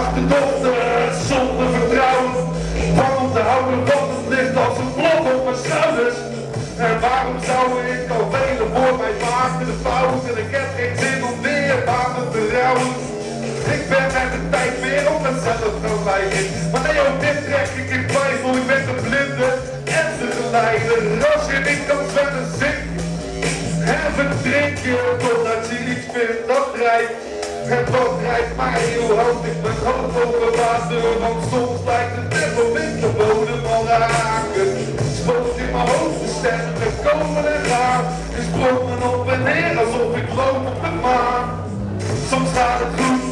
achterdochten zonder vertrouwen. Van om te houden wat het ligt als een blok op mijn schouders. En waarom zou ik al vele voor mij maken de fout? En ik heb geen zin om weer aan te verrouwen. Ik ben met de tijd weer op mezelf gaan lijken. Maar nee, ook dit trek ik in twijfel. Ik ben de blinde en de geleider. Als je niet kan zwemmen, zingen en verdrinken totdat je iets vindt dat rijdt. En wat rijdt mij, hoe houd ik mijn hoofd over water? Want soms lijkt het net of ik de bodem al raken. Spookt in mijn hoofd de stemmen te komen en gaan. En sprong me op en neer alsof ik loop op de maan. Soms gaat het goed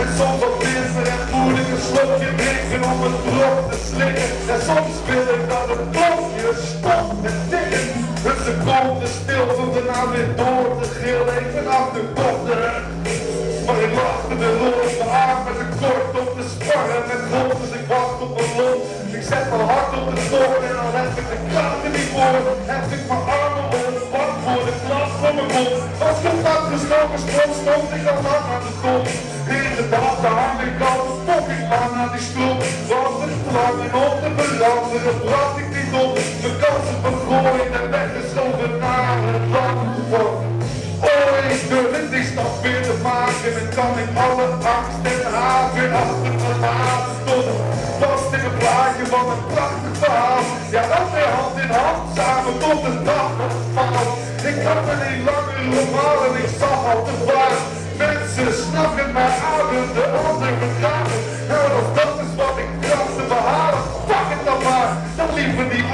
en soms wat minder. En voel ik een slokje drinken om het brok te slikken. En soms wil ik dat het klokje stopt met tikken. Een seconde stilte om daarna weer door te gillen. Ik ben achterkochten. Maar ik lachte de rol op mijn arm met een kort om te sparren met God, dus ik wacht op een lot. Ik zet mijn hart op de toren en dan heb ik de krachten niet voor. Heb ik mijn armen op, wacht voor de klas van mijn mond. Als ik had gestoken sprong, stond ik al lang aan de top. In de dagen hang ik al een fucking lang aan die stoel. Was het plan en om te veranderen, bracht ik niet op. Mijn kansen vergooid en weggeschoven naar het land van. Ooit durf ik die stap weer te maken en kan ik alle angst en haat weer achter me laten stoppen. Vast in een plaatje van een prachtig verhaal. Ja, dat weer hand in hand samen tot de dag van het faal. Ik had me niet langer normaal en ik zag al te vaak mensen snakken mijn adem, de anderen begraven. En als dat is wat ik tracht te behalen, pak het dan maar. Dan liever die